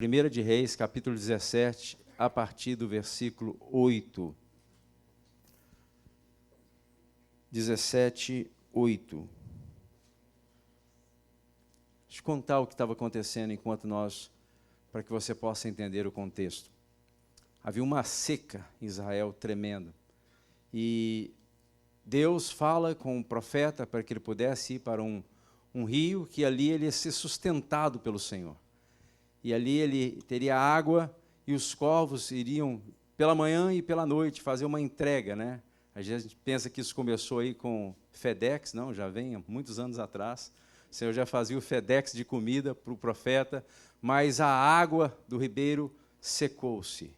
1 de Reis, capítulo 17, a partir do versículo 8. 17, 8. Deixa eu contar o que estava acontecendo para que você possa entender o contexto. Havia uma seca em Israel tremenda. E Deus fala com o profeta para que ele pudesse ir para um rio, que ali ele ia ser sustentado pelo Senhor. E ali ele teria água e os corvos iriam pela manhã e pela noite fazer uma entrega, né? A gente pensa que isso começou aí com FedEx, não, já vem há muitos anos atrás. O Senhor já fazia o FedEx de comida para o profeta, mas a água do ribeiro secou-se.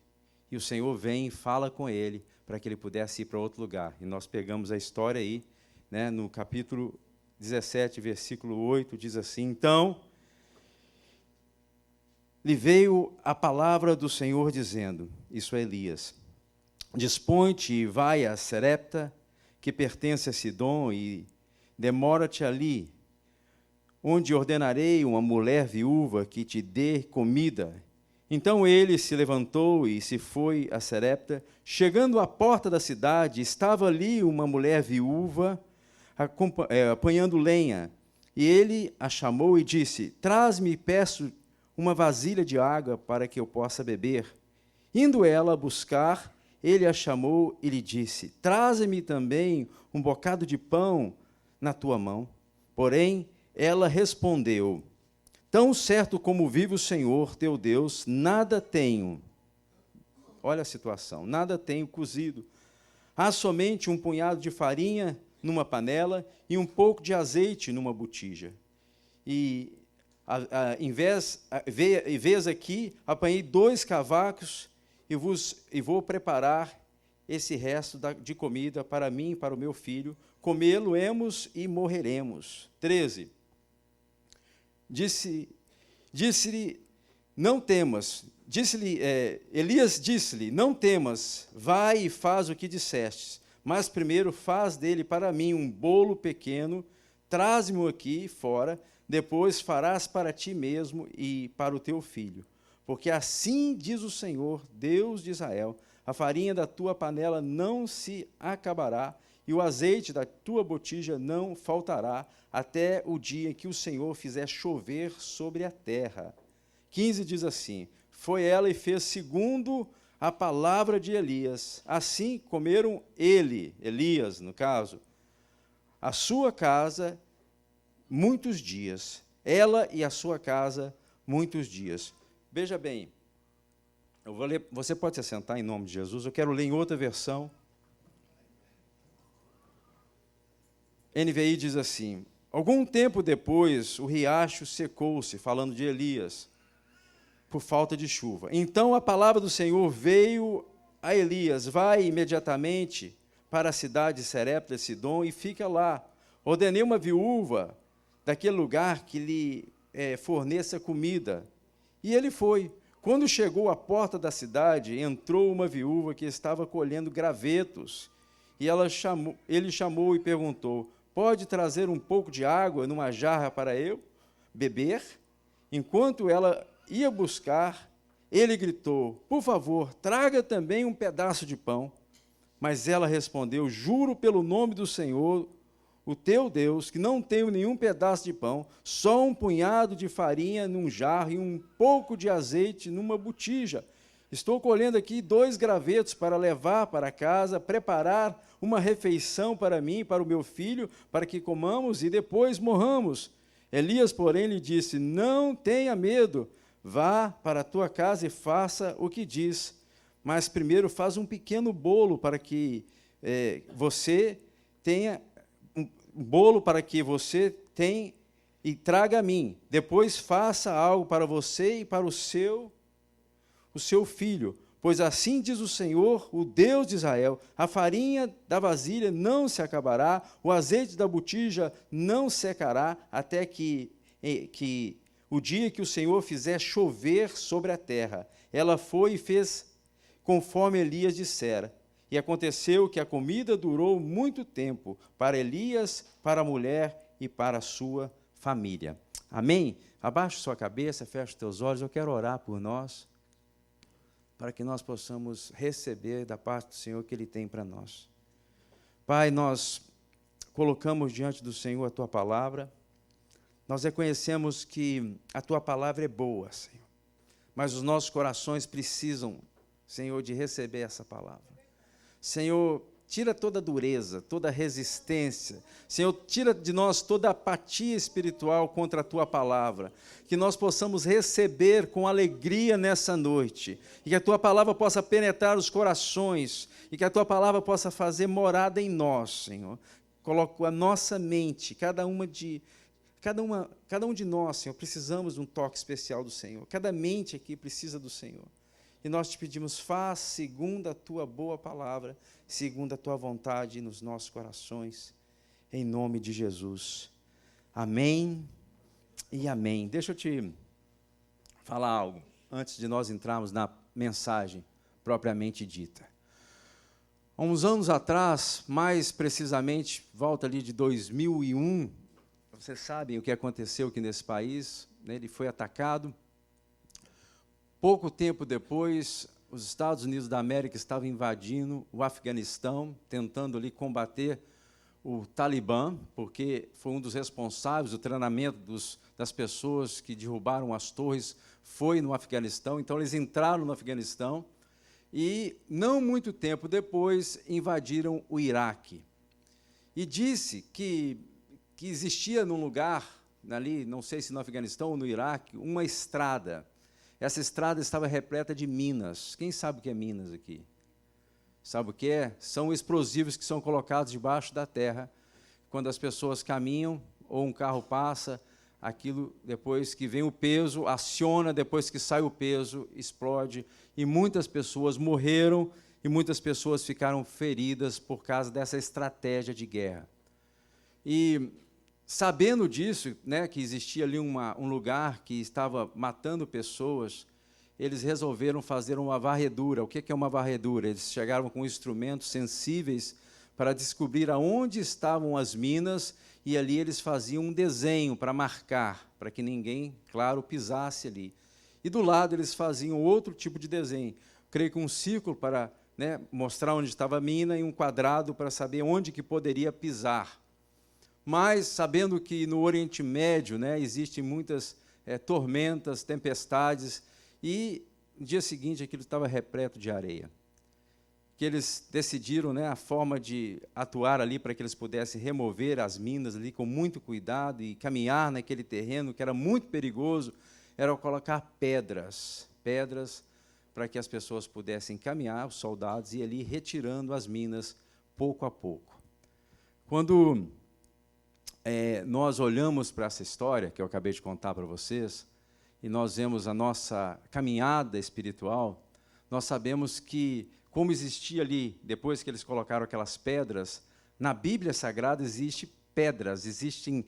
E o Senhor vem e fala com ele para que ele pudesse ir para outro lugar. E nós pegamos a história aí, né, no capítulo 17, versículo 8, diz assim: Então lhe veio a palavra do Senhor dizendo, isso é Elias, dispõe-te e vai a Sarepta, que pertence a Sidom, e demora-te ali, onde ordenarei uma mulher viúva que te dê comida. Então ele se levantou e se foi a Sarepta. Chegando à porta da cidade, estava ali uma mulher viúva, apanhando lenha. E ele a chamou e disse, traz-me, peço, uma vasilha de água para que eu possa beber. Indo ela buscar, ele a chamou e lhe disse, traze-me também um bocado de pão na tua mão. Porém, ela respondeu, tão certo como vive o Senhor, teu Deus, nada tenho. Olha a situação, nada tenho cozido. Há somente um punhado de farinha numa panela e um pouco de azeite numa botija. E em vez aqui, apanhei 2 cavacos e vou preparar esse resto de comida para mim e para o meu filho. Comê-lo-emos e morreremos. 13. Disse-lhe, não temas. Elias disse-lhe, não temas, vai e faz o que dissestes, mas primeiro faz dele para mim um bolo pequeno, traze-mo aqui fora, depois farás para ti mesmo e para o teu filho. Porque assim diz o Senhor, Deus de Israel, a farinha da tua panela não se acabará, e o azeite da tua botija não faltará, até o dia em que o Senhor fizer chover sobre a terra. 15 diz assim, foi ela e fez segundo a palavra de Elias. Assim comeram Elias, no caso, a sua casa, muitos dias, ela e a sua casa, muitos dias. Veja bem, eu vou ler, você pode se assentar em nome de Jesus, eu quero ler em outra versão. NVI diz assim, algum tempo depois o riacho secou-se, falando de Elias, por falta de chuva. Então a palavra do Senhor veio a Elias, vai imediatamente para a cidade de Sarepta de Sidom e fica lá. Ordenei uma viúva daquele lugar que lhe forneça comida. E ele foi. Quando chegou à porta da cidade, entrou uma viúva que estava colhendo gravetos. E ele chamou e perguntou, pode trazer um pouco de água numa jarra para eu beber? Enquanto ela ia buscar, ele gritou, por favor, traga também um pedaço de pão. Mas ela respondeu, juro pelo nome do Senhor, o teu Deus, que não tenho nenhum pedaço de pão, só um punhado de farinha num jarro e um pouco de azeite numa botija. Estou colhendo aqui 2 gravetos para levar para casa, preparar uma refeição para mim e para o meu filho, para que comamos e depois morramos. Elias, porém, lhe disse, não tenha medo, vá para a tua casa e faça o que diz, mas primeiro faz um pequeno bolo para que você tenha e traga a mim. Depois faça algo para você e para o seu filho. Pois assim diz o Senhor, o Deus de Israel, a farinha da vasilha não se acabará, o azeite da botija não secará, até que o dia que o Senhor fizer chover sobre a terra. Ela foi e fez conforme Elias dissera. E aconteceu que a comida durou muito tempo para Elias, para a mulher e para a sua família. Amém? Abaixe sua cabeça, feche os teus olhos, eu quero orar por nós, para que nós possamos receber da parte do Senhor que Ele tem para nós. Pai, nós colocamos diante do Senhor a Tua palavra, nós reconhecemos que a Tua palavra é boa, Senhor, mas os nossos corações precisam, Senhor, de receber essa palavra. Senhor, tira toda dureza, toda resistência. Senhor, tira de nós toda apatia espiritual contra a Tua palavra. Que nós possamos receber com alegria nessa noite. E que a Tua palavra possa penetrar os corações. E que a Tua palavra possa fazer morada em nós, Senhor. Coloca a nossa mente, cada um de nós, Senhor, precisamos de um toque especial do Senhor. Cada mente aqui precisa do Senhor. E nós te pedimos, faz segundo a Tua boa palavra, segundo a Tua vontade nos nossos corações, em nome de Jesus. Amém e amém. Deixa eu te falar algo, antes de nós entrarmos na mensagem propriamente dita. Há uns anos atrás, mais precisamente, volta ali de 2001, vocês sabem o que aconteceu aqui nesse país, né? Ele foi atacado. Pouco tempo depois, os Estados Unidos da América estavam invadindo o Afeganistão, tentando ali combater o Talibã, porque foi um dos responsáveis, o treinamento das pessoas que derrubaram as torres foi no Afeganistão. Então, eles entraram no Afeganistão e, não muito tempo depois, invadiram o Iraque. E disse que existia num lugar, ali, não sei se no Afeganistão ou no Iraque, uma estrada. Essa estrada estava repleta de minas. Quem sabe o que é minas aqui? Sabe o que é? São explosivos que são colocados debaixo da terra. Quando as pessoas caminham ou um carro passa, aquilo, depois que vem o peso, aciona, depois que sai o peso, explode. E muitas pessoas morreram e muitas pessoas ficaram feridas por causa dessa estratégia de guerra. E, sabendo disso, né, que existia ali um lugar que estava matando pessoas, eles resolveram fazer uma varredura. O que é uma varredura? Eles chegaram com instrumentos sensíveis para descobrir aonde estavam as minas, e ali eles faziam um desenho para marcar, para que ninguém, claro, pisasse ali. E do lado eles faziam outro tipo de desenho, creio que um círculo para, né, mostrar onde estava a mina e um quadrado para saber onde que poderia pisar. Mas, sabendo que no Oriente Médio, né, existem muitas tormentas, tempestades, e no dia seguinte aquilo estava repleto de areia. Que eles decidiram, né, a forma de atuar ali para que eles pudessem remover as minas ali com muito cuidado e caminhar naquele terreno que era muito perigoso, era colocar pedras para que as pessoas pudessem caminhar, os soldados, e ali retirando as minas pouco a pouco. Quando nós olhamos para essa história que eu acabei de contar para vocês, e nós vemos a nossa caminhada espiritual, nós sabemos que, como existia ali, depois que eles colocaram aquelas pedras, na Bíblia Sagrada existem pedras, existem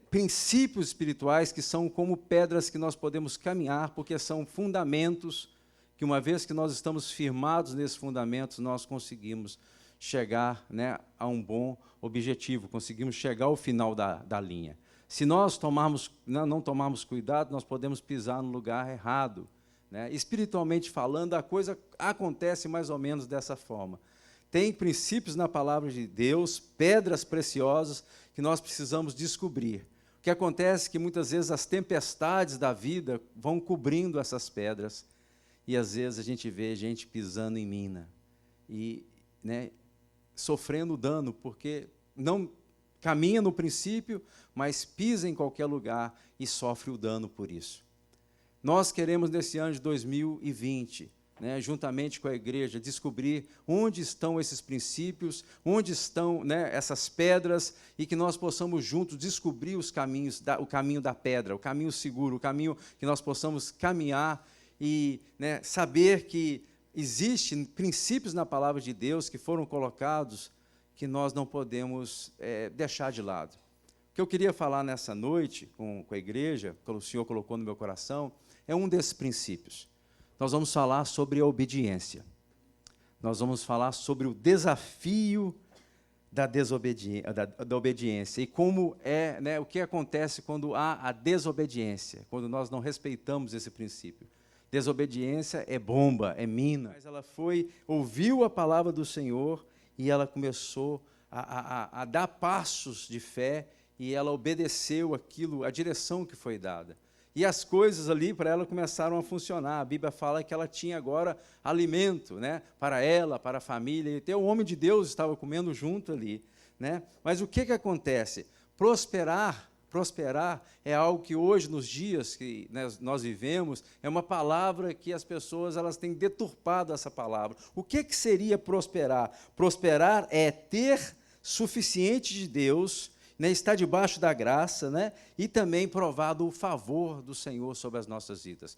princípios espirituais que são como pedras que nós podemos caminhar, porque são fundamentos que, uma vez que nós estamos firmados nesses fundamentos, nós conseguimos chegar, né, a um bom objetivo, conseguimos chegar ao final da linha. Se nós não tomarmos cuidado, nós podemos pisar no lugar errado, né? Espiritualmente falando, a coisa acontece mais ou menos dessa forma. Tem princípios na palavra de Deus, pedras preciosas, que nós precisamos descobrir. O que acontece é que, muitas vezes, as tempestades da vida vão cobrindo essas pedras, e, às vezes, a gente vê gente pisando em mina, e, né, sofrendo dano, porque não caminha no princípio, mas pisa em qualquer lugar e sofre o dano por isso. Nós queremos, nesse ano de 2020, né, juntamente com a igreja, descobrir onde estão esses princípios, onde estão, né, essas pedras, e que nós possamos juntos descobrir os caminhos, o caminho da pedra, o caminho seguro, o caminho que nós possamos caminhar e, né, saber que existem princípios na palavra de Deus que foram colocados que nós não podemos deixar de lado. O que eu queria falar nessa noite com a igreja, que o Senhor colocou no meu coração, é um desses princípios. Nós vamos falar sobre a obediência. Nós vamos falar sobre o desafio da obediência. E como é, né, o que acontece quando há a desobediência, quando nós não respeitamos esse princípio. Desobediência é bomba, é mina. Mas ela ouviu a palavra do Senhor e ela começou a dar passos de fé e ela obedeceu aquilo, a direção que foi dada. E as coisas ali para ela começaram a funcionar. A Bíblia fala que ela tinha agora alimento, né, para ela, para a família. E até o homem de Deus estava comendo junto ali, né? Mas o que acontece? Prosperar é algo que hoje, nos dias que, né, nós vivemos, é uma palavra que as pessoas elas têm deturpado essa palavra. O que seria prosperar? Prosperar é ter suficiente de Deus, né, estar debaixo da graça, né, e também provado o favor do Senhor sobre as nossas vidas.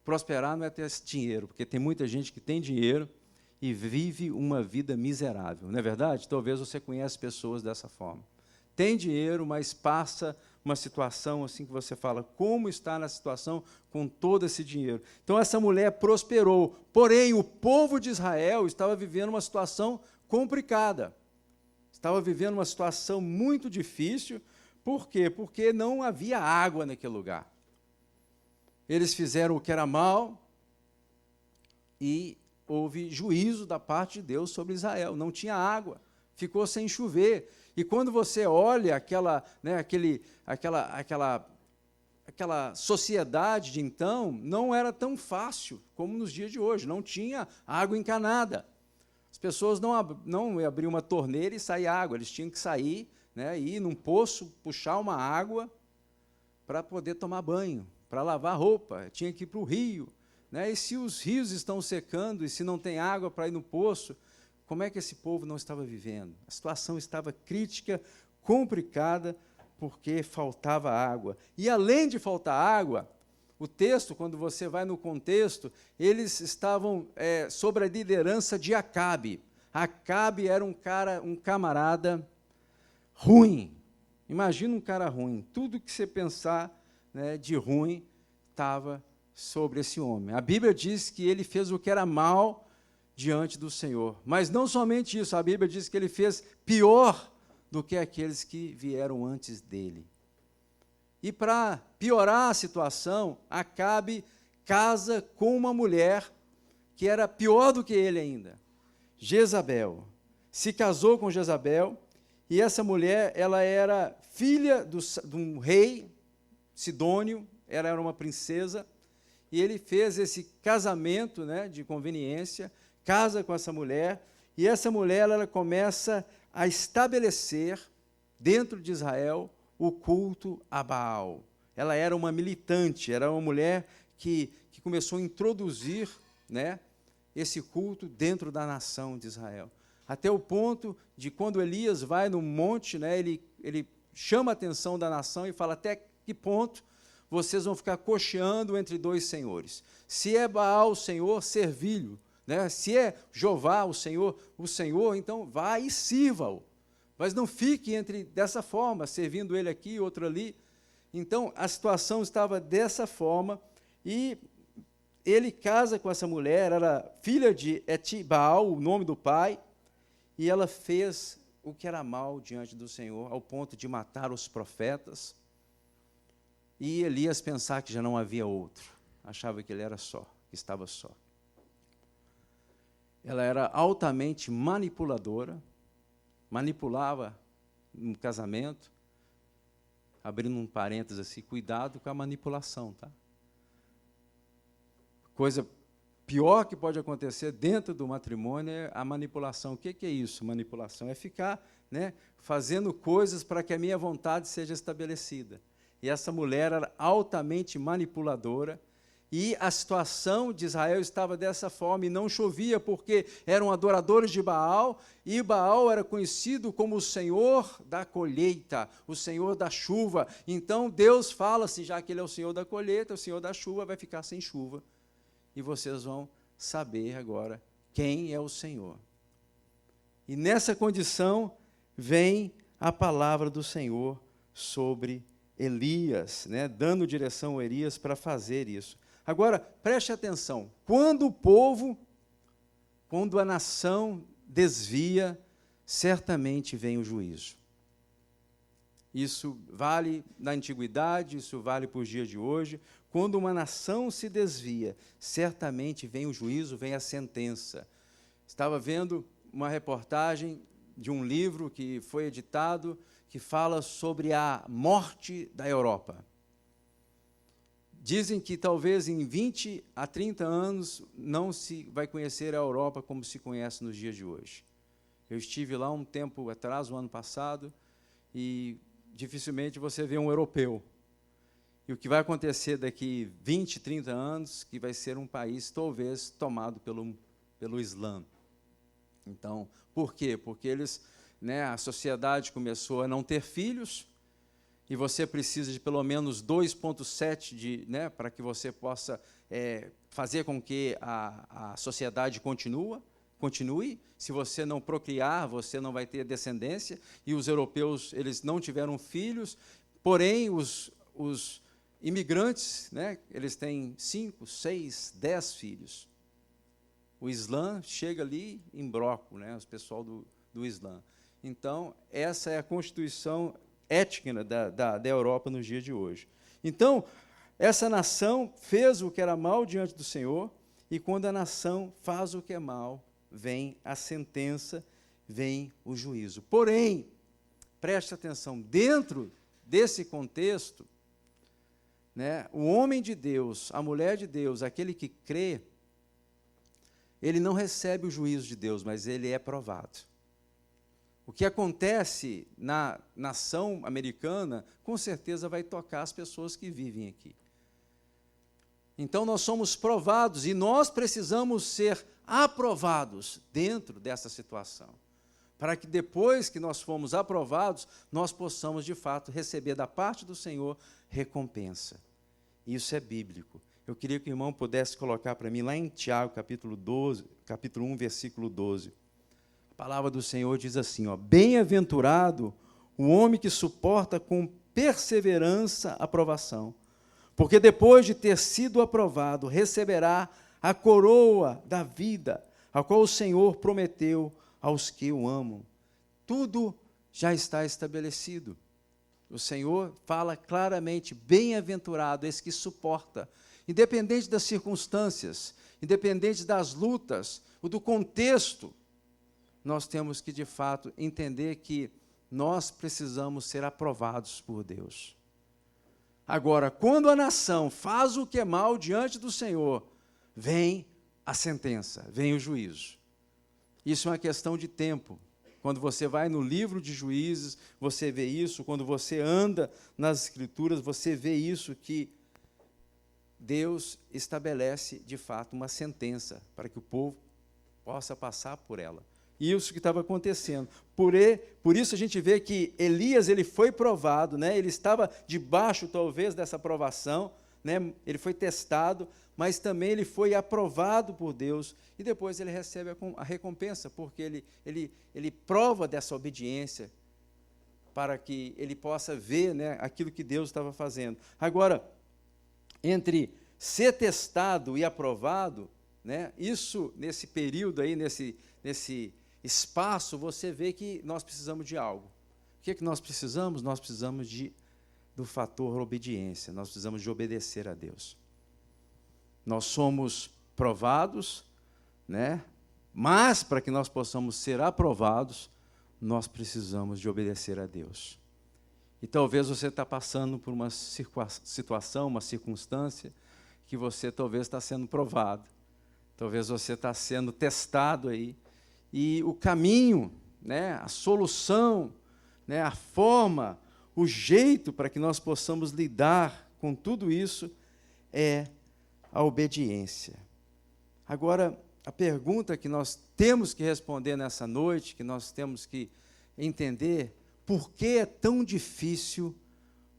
Prosperar não é ter dinheiro, porque tem muita gente que tem dinheiro e vive uma vida miserável, não é verdade? Talvez você conheça pessoas dessa forma. Tem dinheiro, mas passa uma situação assim que você fala, como está na situação com todo esse dinheiro? Então, essa mulher prosperou, porém, o povo de Israel estava vivendo uma situação complicada. Estava vivendo uma situação muito difícil. Por quê? Porque não havia água naquele lugar. Eles fizeram o que era mal e houve juízo da parte de Deus sobre Israel. Não tinha água, ficou sem chover. E quando você olha aquela sociedade de então, não era tão fácil como nos dias de hoje. Não tinha água encanada. As pessoas não abriam uma torneira e sair água, eles tinham que sair, né, ir num poço, puxar uma água para poder tomar banho, para lavar roupa, tinha que ir para o rio. Né, e se os rios estão secando e se não tem água para ir no poço, como é que esse povo não estava vivendo? A situação estava crítica, complicada, porque faltava água. E, além de faltar água, o texto, quando você vai no contexto, eles estavam sob a liderança de Acabe. Acabe era um camarada ruim. Imagina um cara ruim. Tudo que você pensar, né, de ruim estava sobre esse homem. A Bíblia diz que ele fez o que era mal diante do Senhor. Mas não somente isso, a Bíblia diz que ele fez pior do que aqueles que vieram antes dele. E, para piorar a situação, Acabe casa com uma mulher que era pior do que ele ainda, Jezabel. Se casou com Jezabel, e essa mulher ela era filha de um rei sidônio, ela era uma princesa, e ele fez esse casamento, né, de conveniência, casa com essa mulher, e essa mulher ela começa a estabelecer dentro de Israel o culto a Baal. Ela era uma militante, era uma mulher que começou a introduzir, né, esse culto dentro da nação de Israel. Até o ponto de, quando Elias vai no monte, né, ele chama a atenção da nação e fala, até que ponto vocês vão ficar cocheando entre dois senhores? Se é Baal o Senhor, servi-lo. Né? Se é Jeová o Senhor, então vá e sirva-o. Mas não fique dessa forma, servindo ele aqui e outro ali. Então, a situação estava dessa forma, e ele casa com essa mulher, era filha de Etibaal, o nome do pai, e ela fez o que era mal diante do Senhor, ao ponto de matar os profetas, e Elias pensar que já não havia outro, achava que ele era só, que estava só. Ela era altamente manipuladora, manipulava no casamento, abrindo um parênteses assim, cuidado com a manipulação, tá? Coisa pior que pode acontecer dentro do matrimônio é a manipulação. O que é isso, manipulação? É ficar, né, fazendo coisas para que a minha vontade seja estabelecida. E essa mulher era altamente manipuladora, e a situação de Israel estava dessa forma, e não chovia, porque eram adoradores de Baal, e Baal era conhecido como o Senhor da colheita, o Senhor da chuva. Então, Deus fala assim, já que Ele é o Senhor da colheita, o Senhor da chuva, vai ficar sem chuva. E vocês vão saber agora quem é o Senhor. E nessa condição, vem a palavra do Senhor sobre Elias, né, dando direção a Elias para fazer isso. Agora, preste atenção, quando a nação desvia, certamente vem o juízo. Isso vale na antiguidade, isso vale para os dias de hoje. Quando uma nação se desvia, certamente vem o juízo, vem a sentença. Estava vendo uma reportagem de um livro que foi editado, que fala sobre a morte da Europa. Dizem que talvez em 20 a 30 anos não se vai conhecer a Europa como se conhece nos dias de hoje. Eu estive lá um tempo atrás, o ano passado, e dificilmente você vê um europeu. E o que vai acontecer daqui 20, 30 anos, que vai ser um país talvez tomado pelo Islã. Então, por quê? Porque a sociedade começou a não ter filhos, e você precisa de pelo menos 2,7 para que você possa fazer com que a sociedade continue. Se você não procriar, você não vai ter descendência, e os europeus eles não tiveram filhos, porém os imigrantes, eles têm 5, 6, 10 filhos. O Islã chega ali em bloco, os pessoal do Islã. Então, essa é a constituição étnica da Europa nos dias de hoje. Então, essa nação fez o que era mal diante do Senhor, e quando a nação faz o que é mal, vem a sentença, vem o juízo. Porém, preste atenção, dentro desse contexto, o homem de Deus, a mulher de Deus, aquele que crê, ele não recebe o juízo de Deus, mas ele é provado. O que acontece na nação americana, com certeza vai tocar as pessoas que vivem aqui. Então, nós somos provados e nós precisamos ser aprovados dentro dessa situação, para que depois que nós fomos aprovados, nós possamos, de fato, receber da parte do Senhor recompensa. Isso é bíblico. Eu queria que o irmão pudesse colocar para mim, lá em Tiago, capítulo 1, versículo 12. A palavra do Senhor diz assim, bem-aventurado o homem que suporta com perseverança a provação, porque depois de ter sido aprovado, receberá a coroa da vida, a qual o Senhor prometeu aos que o amam. Tudo já está estabelecido. O Senhor fala claramente, bem-aventurado esse que suporta, independente das circunstâncias, independente das lutas, ou do contexto, nós temos que, de fato, entender que nós precisamos ser aprovados por Deus. Agora, quando a nação faz o que é mal diante do Senhor, vem a sentença, vem o juízo. Isso é uma questão de tempo. Quando você vai no livro de Juízes, você vê isso. Quando você anda nas Escrituras, você vê isso, que Deus estabelece, de fato, uma sentença para que o povo possa passar por ela. Isso que estava acontecendo. Por isso a gente vê que Elias ele foi provado, ele estava debaixo, talvez, dessa provação, ele foi testado, mas também ele foi aprovado por Deus, e depois ele recebe a recompensa, porque ele prova dessa obediência, para que ele possa ver aquilo que Deus estava fazendo. Agora, entre ser testado e aprovado, isso, nesse período aí, nesse espaço, você vê que nós precisamos de algo. O que é que nós precisamos? Nós precisamos do fator obediência, nós precisamos de obedecer a Deus. Nós somos provados, mas para que nós possamos ser aprovados, nós precisamos de obedecer a Deus. E talvez você está passando por uma situação, uma circunstância, que você talvez está sendo provado, talvez você está sendo testado aí, e o caminho, a solução, a forma, o jeito para que nós possamos lidar com tudo isso é a obediência. Agora, a pergunta que nós temos que responder nessa noite, que nós temos que entender, por que é tão difícil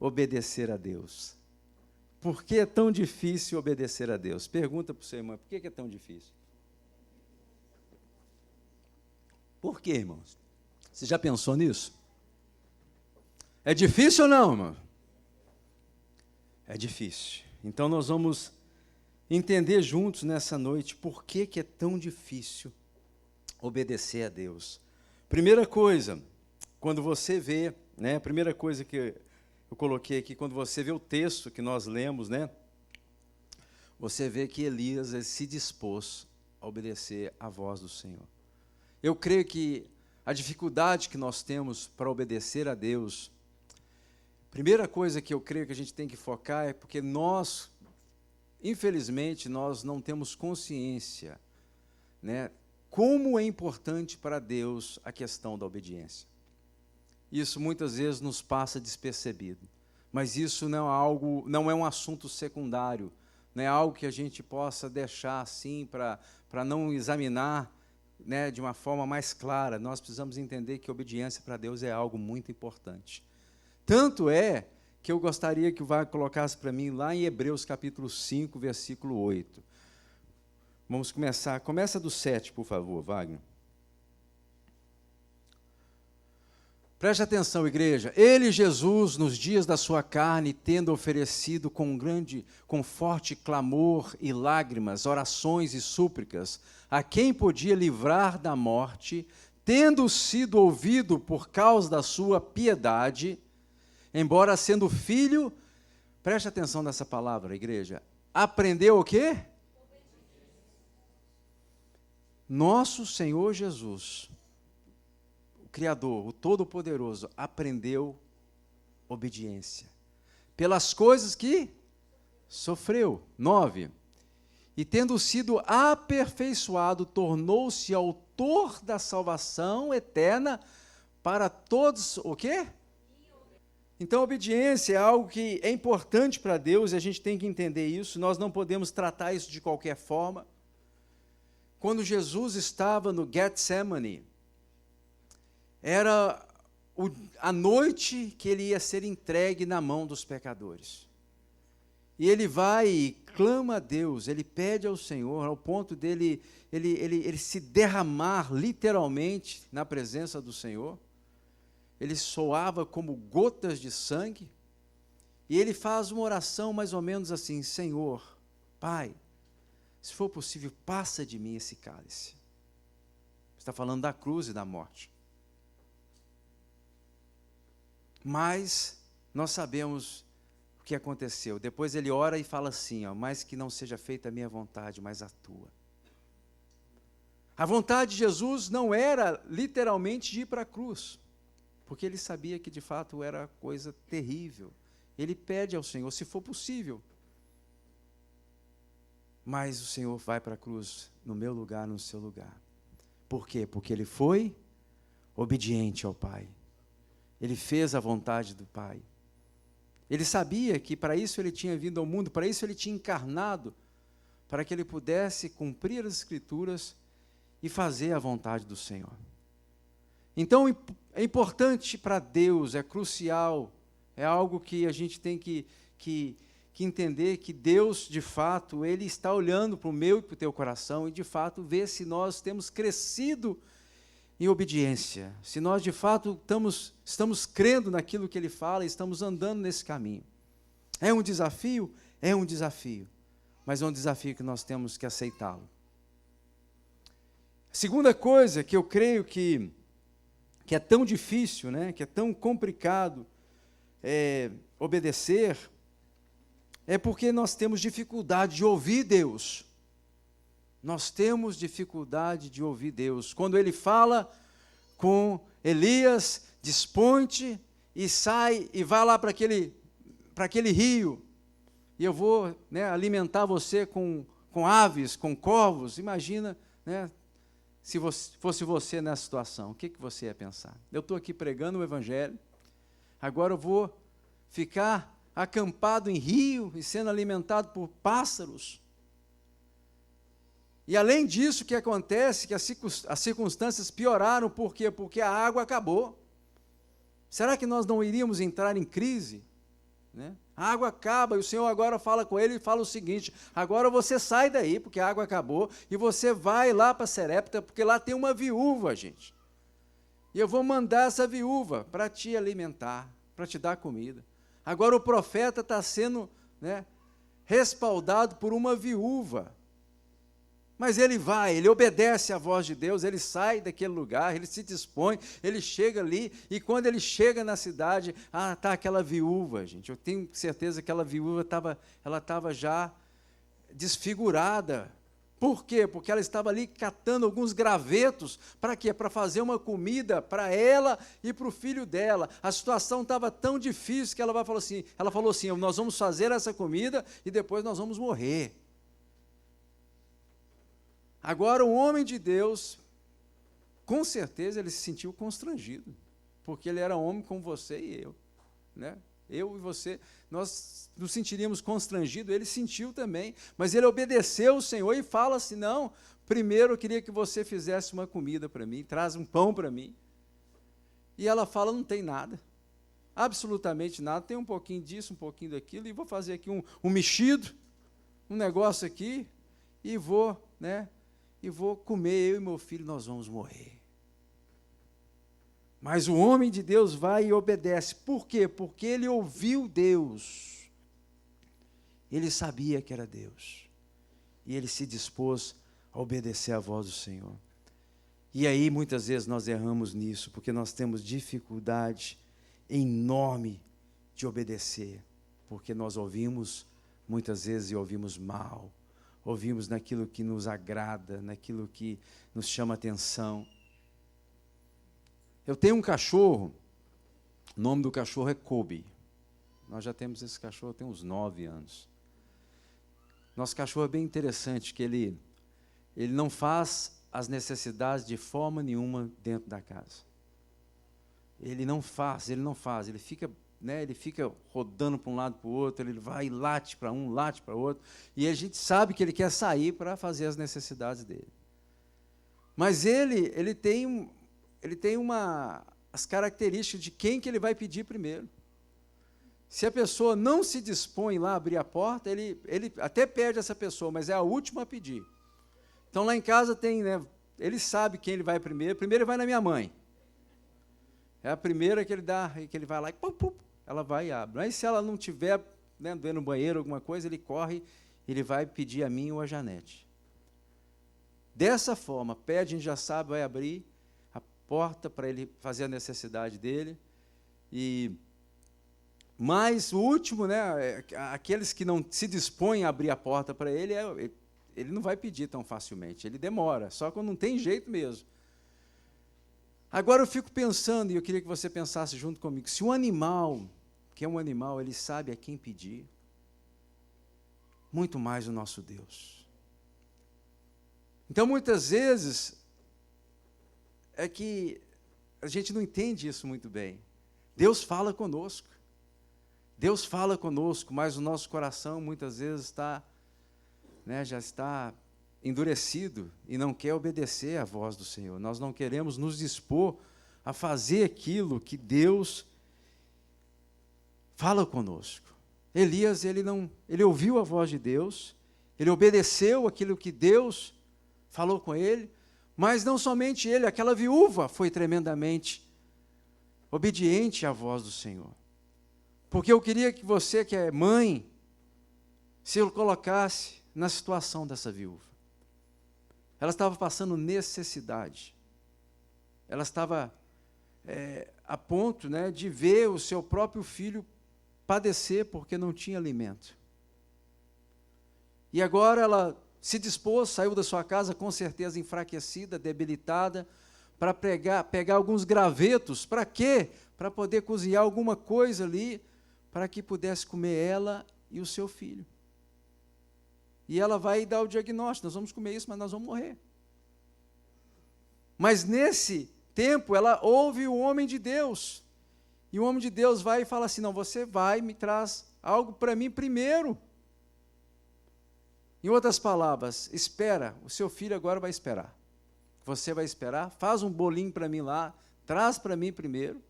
obedecer a Deus? Por que é tão difícil obedecer a Deus? Pergunta para o seu irmão, por que é tão difícil? Por quê, irmãos? Você já pensou nisso? É difícil ou não, irmão? É difícil. Então nós vamos entender juntos nessa noite por que é tão difícil obedecer a Deus. Primeira coisa, quando você vê, né, a primeira coisa que eu coloquei aqui, quando você vê o texto que nós lemos, né, você vê que Elias se dispôs a obedecer à voz do Senhor. Eu creio que a dificuldade que nós temos para obedecer a Deus, primeira coisa que eu creio que a gente tem que focar é porque nós, infelizmente, nós não temos consciência, né, como é importante para Deus a questão da obediência. Isso muitas vezes nos passa despercebido, mas isso não é um assunto secundário, não é algo que a gente possa deixar assim para não examinar, né, de uma forma mais clara. Nós precisamos entender que obediência para Deus é algo muito importante. Tanto é que eu gostaria que o Wagner colocasse para mim lá em Hebreus capítulo 5, versículo 8. Vamos começar. Começa do 7, por favor, Wagner. Preste atenção, igreja. Ele, Jesus, nos dias da sua carne, tendo oferecido com forte clamor e lágrimas, orações e súplicas, a quem podia livrar da morte, tendo sido ouvido por causa da sua piedade, embora sendo filho, preste atenção nessa palavra, igreja, aprendeu o quê? Nosso Senhor Jesus, o Criador, o Todo-Poderoso, aprendeu obediência pelas coisas que sofreu. 9. E tendo sido aperfeiçoado, tornou-se autor da salvação eterna para todos, o quê? Então, a obediência é algo que é importante para Deus, e a gente tem que entender isso. Nós não podemos tratar isso de qualquer forma. Quando Jesus estava no Getsemane, era a noite que ele ia ser entregue na mão dos pecadores. E ele vai e clama a Deus, ele pede ao Senhor, ao ponto dele ele se derramar literalmente na presença do Senhor. Ele soava como gotas de sangue, e ele faz uma oração mais ou menos assim: Senhor, Pai, se for possível, passa de mim esse cálice. Está falando da cruz e da morte. Mas nós sabemos o que aconteceu. Depois ele ora e fala assim, mas que não seja feita a minha vontade, mas a tua. A vontade de Jesus não era literalmente de ir para a cruz, porque ele sabia que de fato era coisa terrível. Ele pede ao Senhor, se for possível. Mas o Senhor vai para a cruz no meu lugar, no seu lugar. Por quê? Porque ele foi obediente ao Pai. Ele fez a vontade do Pai. Ele sabia que para isso ele tinha vindo ao mundo, para isso ele tinha encarnado, para que ele pudesse cumprir as Escrituras e fazer a vontade do Senhor. Então, é importante para Deus, é crucial, é algo que a gente tem que entender que Deus, de fato, Ele está olhando para o meu e para o teu coração e, de fato, vê se nós temos crescido em obediência, se nós, de fato, estamos crendo naquilo que Ele fala e estamos andando nesse caminho. É um desafio? É um desafio, mas é um desafio que nós temos que aceitá-lo. Segunda coisa que eu creio que é tão difícil, né, que é tão complicado obedecer, é porque nós temos dificuldade de ouvir Deus. Nós temos dificuldade de ouvir Deus. Quando Ele fala com Elias, dispõe-te e sai e vai lá para aquele rio, e eu vou, né, alimentar você com aves, com corvos. Imagina, né, se fosse você nessa situação, o que você ia pensar? Eu estou aqui pregando o Evangelho, agora eu vou ficar acampado em rio e sendo alimentado por pássaros. E além disso, o que acontece? Que as circunstâncias pioraram. Por quê? Porque a água acabou. Será que nós não iríamos entrar em crise? Né? A água acaba e o Senhor agora fala com ele e fala o seguinte: agora você sai daí, porque a água acabou, e você vai lá para Serepta, porque lá tem uma viúva, gente. E eu vou mandar essa viúva para te alimentar, para te dar comida. Agora o profeta está sendo, né, respaldado por uma viúva. Mas ele vai, ele obedece à voz de Deus, ele sai daquele lugar, ele se dispõe, ele chega ali, e quando ele chega na cidade, está aquela viúva, gente. Eu tenho certeza que aquela viúva estava já desfigurada. Por quê? Porque ela estava ali catando alguns gravetos. Para quê? Para fazer uma comida para ela e para o filho dela. A situação estava tão difícil que ela falou assim, nós vamos fazer essa comida e depois nós vamos morrer. Agora, o homem de Deus, com certeza, ele se sentiu constrangido, porque ele era homem como você e eu, né? Eu e você, nós nos sentiríamos constrangidos, ele sentiu também, mas ele obedeceu o Senhor e fala assim, não, primeiro eu queria que você fizesse uma comida para mim, traz um pão para mim. E ela fala, não tem nada, absolutamente nada, tem um pouquinho disso, um pouquinho daquilo, e vou fazer aqui um mexido, um negócio aqui, e vou comer, eu e meu filho, nós vamos morrer. Mas o homem de Deus vai e obedece. Por quê? Porque ele ouviu Deus. Ele sabia que era Deus. E ele se dispôs a obedecer à voz do Senhor. E aí, muitas vezes, nós erramos nisso, porque nós temos dificuldade enorme de obedecer, porque nós ouvimos, muitas vezes, e ouvimos mal. Ouvimos naquilo que nos agrada, naquilo que nos chama atenção. Eu tenho um cachorro, o nome do cachorro é Kobe. Nós já temos esse cachorro tem uns 9 anos. Nosso cachorro é bem interessante, que ele não faz as necessidades de forma nenhuma dentro da casa. Ele não faz, ele fica rodando para um lado para o outro, ele vai e late para um, late para o outro, e a gente sabe que ele quer sair para fazer as necessidades dele. Mas ele tem as características de quem que ele vai pedir primeiro. Se a pessoa não se dispõe lá a abrir a porta, ele até pede essa pessoa, mas é a última a pedir. Então, lá em casa tem, ele sabe quem ele vai primeiro ele vai na minha mãe. É a primeira que ele vai lá e ela vai e abre. Mas se ela não estiver doendo no banheiro, alguma coisa, ele corre, ele vai pedir a mim ou a Janete. Dessa forma, pede, a gente já sabe, vai abrir a porta para ele fazer a necessidade dele. Mas o último, aqueles que não se dispõem a abrir a porta para ele, ele não vai pedir tão facilmente, ele demora, só quando não tem jeito mesmo. Agora eu fico pensando, e eu queria que você pensasse junto comigo, se um animal, que é um animal, ele sabe a quem pedir, muito mais o nosso Deus. Então, muitas vezes, é que a gente não entende isso muito bem. Deus fala conosco, mas o nosso coração, muitas vezes, já está endurecido e não quer obedecer à voz do Senhor. Nós não queremos nos dispor a fazer aquilo que Deus fala conosco. Elias, ele ouviu a voz de Deus, ele obedeceu aquilo que Deus falou com ele, mas não somente ele, aquela viúva foi tremendamente obediente à voz do Senhor. Porque eu queria que você, que é mãe, se colocasse na situação dessa viúva. Ela estava passando necessidade. Ela estava a ponto de ver o seu próprio filho padecer porque não tinha alimento. E agora ela se dispôs, saiu da sua casa com certeza enfraquecida, debilitada, para pegar alguns gravetos. Para quê? Para poder cozinhar alguma coisa ali, para que pudesse comer ela e o seu filho. E ela vai dar o diagnóstico, nós vamos comer isso, mas nós vamos morrer. Mas nesse tempo, ela ouve o homem de Deus. E o homem de Deus vai e fala assim, não, você vai, me traz algo para mim primeiro. Em outras palavras, espera, o seu filho agora vai esperar. Você vai esperar, faz um bolinho para mim lá, traz para mim primeiro,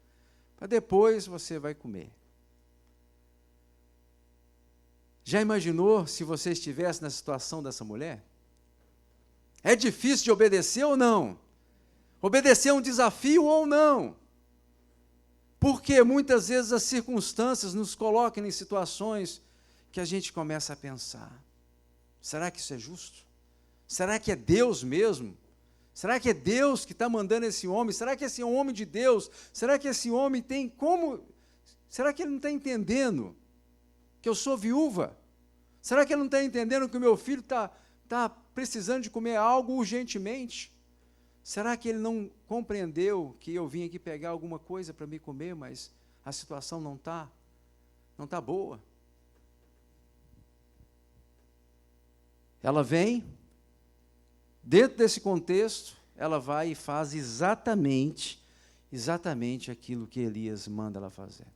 para depois você vai comer. Já imaginou se você estivesse na situação dessa mulher? É difícil de obedecer ou não? Obedecer é um desafio ou não? Porque muitas vezes as circunstâncias nos colocam em situações que a gente começa a pensar, será que isso é justo? Será que é Deus mesmo? Será que é Deus que está mandando esse homem? Será que esse é um homem de Deus? Será que esse homem tem como... Será que ele não está entendendo que eu sou viúva? Será que ele não está entendendo que o meu filho está precisando de comer algo urgentemente? Será que ele não compreendeu que eu vim aqui pegar alguma coisa para me comer, mas a situação não está boa? Ela vem, dentro desse contexto, ela vai e faz exatamente aquilo que Elias manda ela fazer.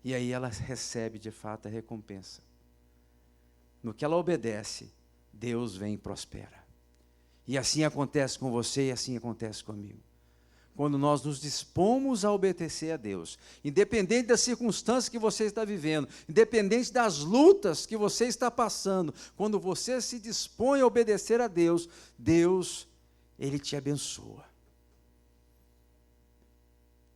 E aí ela recebe, de fato, a recompensa. No que ela obedece, Deus vem e prospera. E assim acontece com você e assim acontece comigo. Quando nós nos dispomos a obedecer a Deus, independente das circunstâncias que você está vivendo, independente das lutas que você está passando, quando você se dispõe a obedecer a Deus, Deus, Ele te abençoa.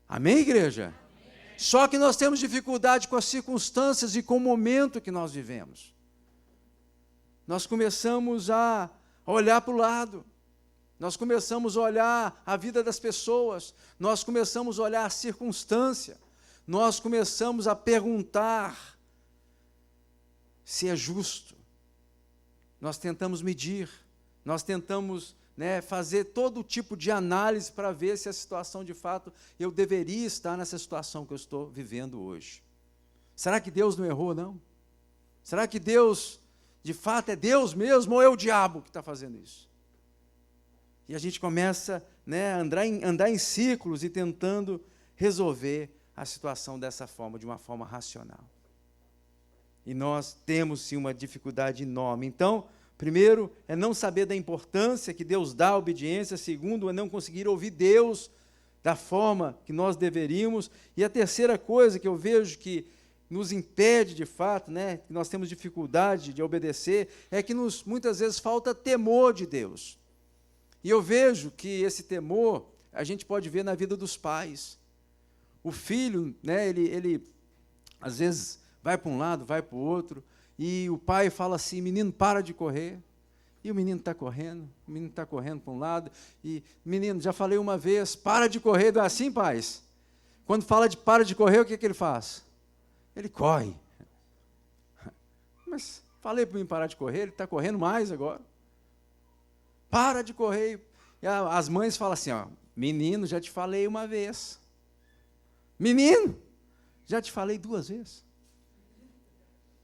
Amém, igreja? Amém. Só que nós temos dificuldade com as circunstâncias e com o momento que nós vivemos. Nós começamos a olhar para o lado, nós começamos a olhar a vida das pessoas, nós começamos a olhar a circunstância, nós começamos a perguntar se é justo. Nós tentamos medir, nós tentamos, fazer todo tipo de análise para ver se a situação, de fato, eu deveria estar nessa situação que eu estou vivendo hoje. Será que Deus não errou, não? Será que Deus, de fato, é Deus mesmo ou é o diabo que está fazendo isso? E a gente começa a andar em círculos e tentando resolver a situação dessa forma, de uma forma racional. E nós temos, sim, uma dificuldade enorme. Então, primeiro, é não saber da importância que Deus dá à obediência. Segundo, é não conseguir ouvir Deus da forma que nós deveríamos. E a terceira coisa que eu vejo que nos impede, de fato, que nós temos dificuldade de obedecer, é que muitas vezes falta temor de Deus. E eu vejo que esse temor, a gente pode ver na vida dos pais. O filho, ele às vezes vai para um lado, vai para o outro, e o pai fala assim: menino, para de correr. E o menino está correndo, para um lado, e menino, já falei uma vez, para de correr. Não é assim, pais? Quando fala de para de correr, o que ele faz? Ele corre. Mas falei para mim parar de correr, ele está correndo mais agora. Para de correr. E as mães falam assim: menino, já te falei uma vez. Menino, já te falei 2 vezes.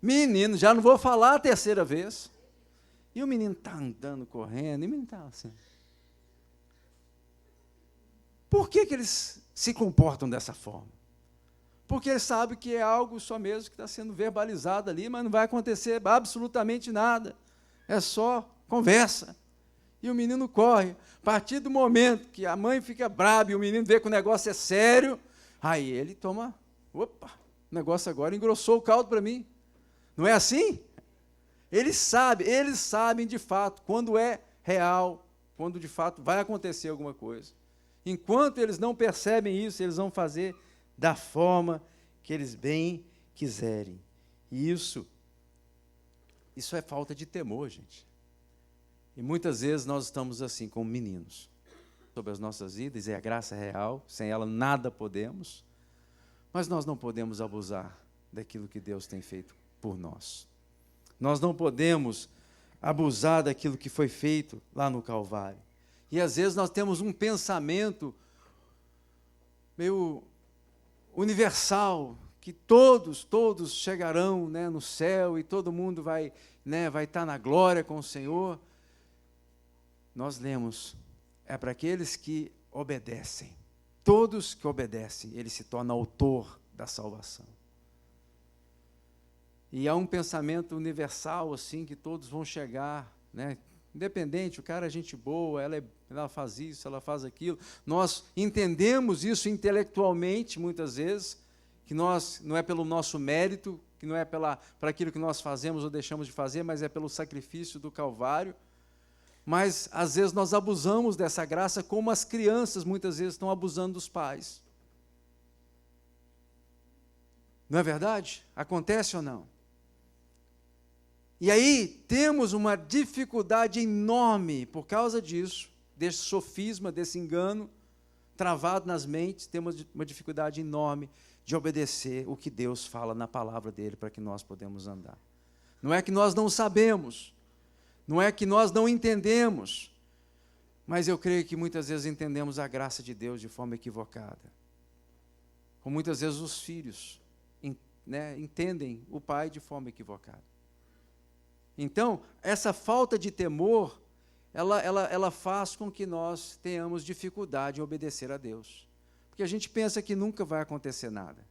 Menino, já não vou falar a 3ª vez. E o menino está andando, correndo, e o menino está assim. Por que eles se comportam dessa forma? Porque eles sabem que é algo só mesmo que está sendo verbalizado ali, mas não vai acontecer absolutamente nada. É só conversa. E o menino corre. A partir do momento que a mãe fica brava e o menino vê que o negócio é sério, aí ele toma, opa, o negócio agora engrossou o caldo para mim. Não é assim? Eles sabem de fato quando é real, quando de fato vai acontecer alguma coisa. Enquanto eles não percebem isso, eles vão fazer da forma que eles bem quiserem. E isso é falta de temor, gente. E muitas vezes nós estamos assim, como meninos, sobre as nossas vidas, e a graça é real, sem ela nada podemos, mas nós não podemos abusar daquilo que Deus tem feito por nós. Nós não podemos abusar daquilo que foi feito lá no Calvário. E às vezes nós temos um pensamento meio universal, que todos chegarão no céu e todo mundo vai estar na glória com o Senhor. Nós lemos, é para aqueles que obedecem. Todos que obedecem, ele se torna autor da salvação. E há um pensamento universal, assim, que todos vão chegar, independente, o cara é gente boa, ela faz isso, ela faz aquilo. Nós entendemos isso intelectualmente, muitas vezes, que não é pelo nosso mérito, que não é para aquilo que nós fazemos ou deixamos de fazer, mas é pelo sacrifício do Calvário. Mas, às vezes, nós abusamos dessa graça, como as crianças, muitas vezes, estão abusando dos pais. Não é verdade? Acontece ou não? E aí temos uma dificuldade enorme por causa disso, desse sofisma, desse engano travado nas mentes, temos uma dificuldade enorme de obedecer o que Deus fala na palavra dele para que nós podemos andar. Não é que nós não sabemos, não é que nós não entendemos, mas eu creio que muitas vezes entendemos a graça de Deus de forma equivocada. Como muitas vezes os filhos entendem o pai de forma equivocada. Então, essa falta de temor, ela faz com que nós tenhamos dificuldade em obedecer a Deus. Porque a gente pensa que nunca vai acontecer nada.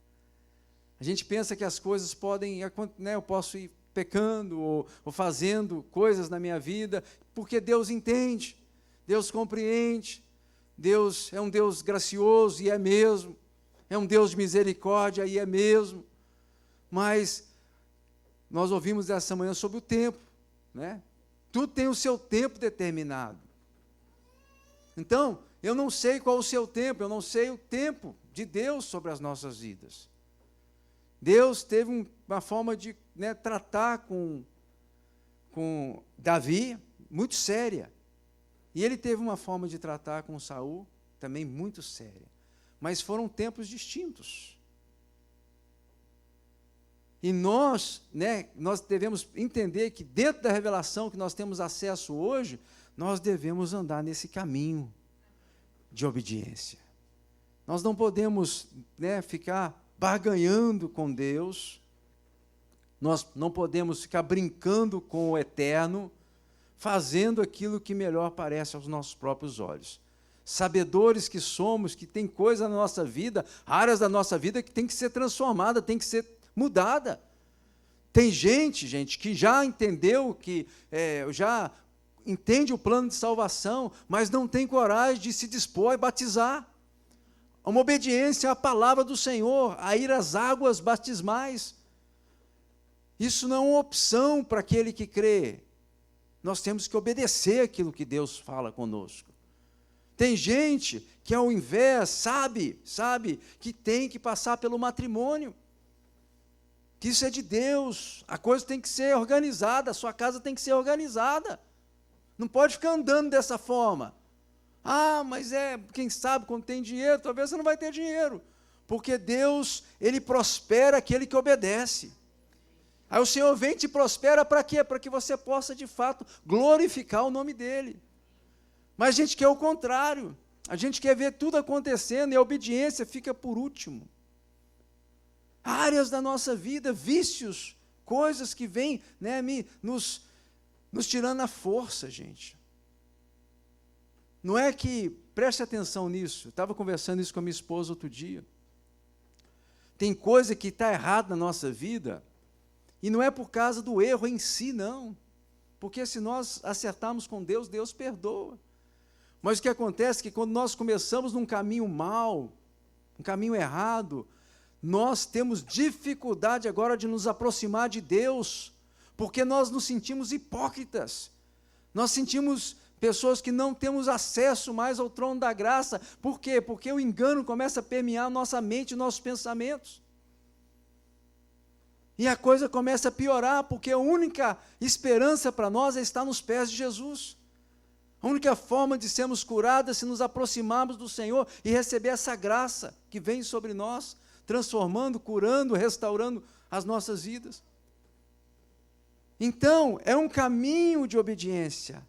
A gente pensa que as coisas podem, eu posso ir pecando ou fazendo coisas na minha vida, porque Deus entende, Deus compreende, Deus é um Deus gracioso, e é mesmo, é um Deus de misericórdia, e é mesmo. Mas nós ouvimos essa manhã sobre o tempo, né? Tudo tem o seu tempo determinado. Então, eu não sei qual o seu tempo, eu não sei o tempo de Deus sobre as nossas vidas. Deus teve uma forma de tratar com Davi muito séria. E ele teve uma forma de tratar com Saul também muito séria. Mas foram tempos distintos. E nós devemos entender que dentro da revelação que nós temos acesso hoje, nós devemos andar nesse caminho de obediência. Nós não podemos ficar barganhando com Deus, nós não podemos ficar brincando com o eterno, fazendo aquilo que melhor parece aos nossos próprios olhos. Sabedores que somos, que tem coisa na nossa vida, áreas da nossa vida que tem que ser transformada, tem que ser mudada. Tem gente que já entendeu, que já entende o plano de salvação, mas não tem coragem de se dispor a batizar. Uma obediência à palavra do Senhor, a ir às águas batismais. Isso não é uma opção para aquele que crê. Nós temos que obedecer aquilo que Deus fala conosco. Tem gente que, ao invés, sabe que tem que passar pelo matrimônio, que isso é de Deus, a coisa tem que ser organizada, a sua casa tem que ser organizada. Não pode ficar andando dessa forma. Ah, mas quem sabe, quando tem dinheiro, talvez você não vai ter dinheiro. Porque Deus, Ele prospera aquele que obedece. Aí o Senhor vem e te prospera para quê? Para que você possa, de fato, glorificar o nome dEle. Mas a gente quer o contrário. A gente quer ver tudo acontecendo e a obediência fica por último. Áreas da nossa vida, vícios, coisas que vêm nos tirando a força, gente. Não é que, preste atenção nisso, eu estava conversando isso com a minha esposa outro dia. Tem coisa que está errada na nossa vida, e não é por causa do erro em si, não. Porque se nós acertarmos com Deus, Deus perdoa. Mas o que acontece é que quando nós começamos num caminho mau, um caminho errado, nós temos dificuldade agora de nos aproximar de Deus, porque nós nos sentimos hipócritas. Nós sentimos pessoas que não temos acesso mais ao trono da graça. Por quê? Porque o engano começa a permear nossa mente e nossos pensamentos. E a coisa começa a piorar, porque a única esperança para nós é estar nos pés de Jesus. A única forma de sermos curados é se nos aproximarmos do Senhor e receber essa graça que vem sobre nós, transformando, curando, restaurando as nossas vidas. Então, é um caminho de obediência.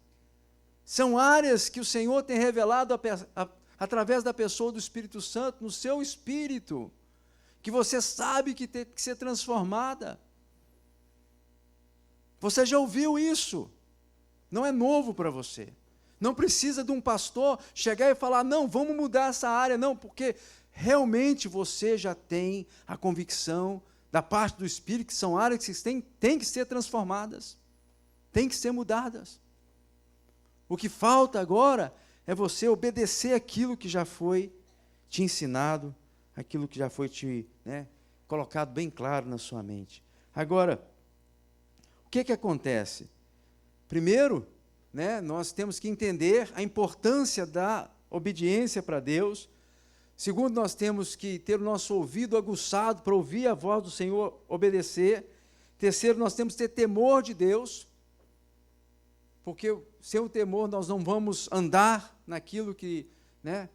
São áreas que o Senhor tem revelado através da pessoa do Espírito Santo, no seu espírito, que você sabe que tem que ser transformada. Você já ouviu isso, não é novo para você. Não precisa de um pastor chegar e falar, não, vamos mudar essa área, não, porque realmente você já tem a convicção da parte do Espírito, que são áreas que têm que ser transformadas, têm que ser mudadas. O que falta agora é você obedecer aquilo que já foi te ensinado, aquilo que já foi te colocado bem claro na sua mente. Agora, o que acontece? Primeiro, nós temos que entender a importância da obediência para Deus. Segundo, nós temos que ter o nosso ouvido aguçado para ouvir a voz do Senhor, obedecer. Terceiro, nós temos que ter temor de Deus, porque sem o temor nós não vamos andar naquilo que, né,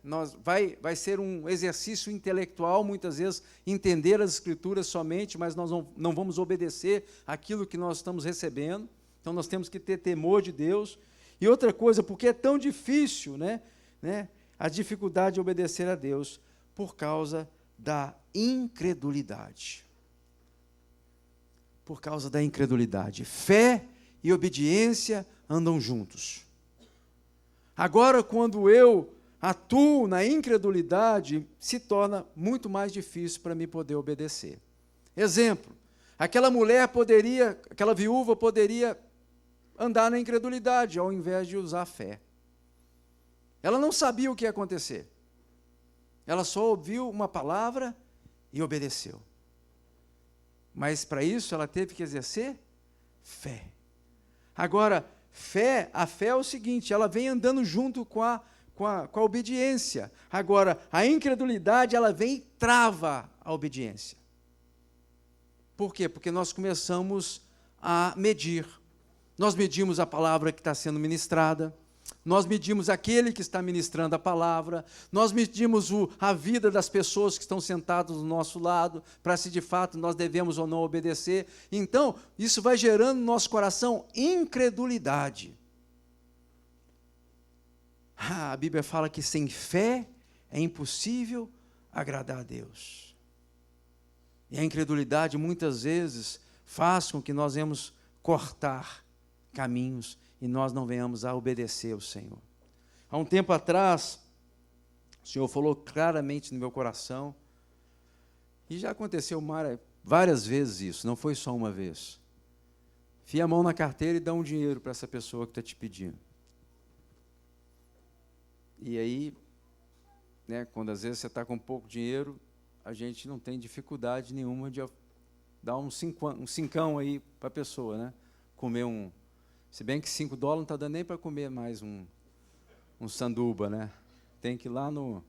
vai ser um exercício intelectual, muitas vezes, entender as Escrituras somente, mas nós não vamos obedecer aquilo que nós estamos recebendo. Então, nós temos que ter temor de Deus. E outra coisa, porque é tão difícil, a dificuldade de obedecer a Deus, por causa da incredulidade. Por causa da incredulidade. Fé e obediência andam juntos. Agora, quando eu atuo na incredulidade, se torna muito mais difícil para mim poder obedecer. Exemplo, aquela viúva poderia andar na incredulidade, ao invés de usar a fé. Ela não sabia o que ia acontecer. Ela só ouviu uma palavra e obedeceu. Mas para isso ela teve que exercer fé. Agora, a fé é o seguinte, ela vem andando junto com a obediência. Agora, a incredulidade, ela vem e trava a obediência. Por quê? Porque nós começamos a medir. Nós medimos a palavra que está sendo ministrada, nós medimos aquele que está ministrando a palavra, nós medimos a vida das pessoas que estão sentadas do nosso lado, para se de fato nós devemos ou não obedecer. Então, isso vai gerando no nosso coração incredulidade. A Bíblia fala que sem fé é impossível agradar a Deus. E a incredulidade muitas vezes faz com que nós venhamos cortar caminhos e nós não venhamos a obedecer ao Senhor. Há um tempo atrás, o Senhor falou claramente no meu coração, e já aconteceu várias vezes isso, não foi só uma vez. Enfia a mão na carteira e dá um dinheiro para essa pessoa que está te pedindo. E aí, quando às vezes você está com pouco dinheiro, a gente não tem dificuldade nenhuma de dar um cincão aí para a pessoa, comer se bem que $5 não está dando nem para comer mais um sanduba, Tem que ir lá no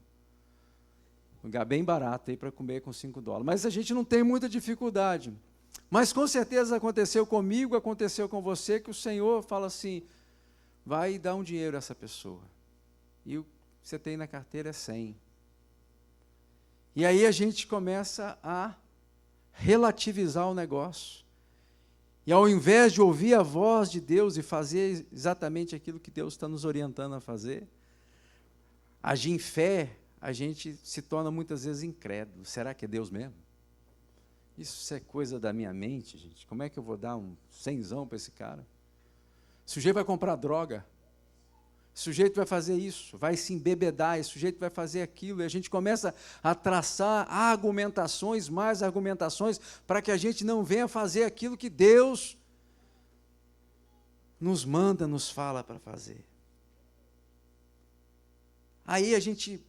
lugar bem barato aí para comer com $5. Mas a gente não tem muita dificuldade. Mas com certeza aconteceu comigo, aconteceu com você, que o Senhor fala assim, vai dar um dinheiro a essa pessoa. E o que você tem na carteira é 100. E aí a gente começa a relativizar o negócio. E ao invés de ouvir a voz de Deus e fazer exatamente aquilo que Deus está nos orientando a fazer, agir em fé, a gente se torna muitas vezes incrédulo. Será que é Deus mesmo? Isso é coisa da minha mente, gente. Como é que eu vou dar um 100zão para esse cara? O sujeito vai comprar droga. O sujeito vai fazer isso, vai se embebedar, esse sujeito vai fazer aquilo, e a gente começa a traçar mais argumentações, para que a gente não venha fazer aquilo que Deus nos manda, nos fala para fazer. Aí a gente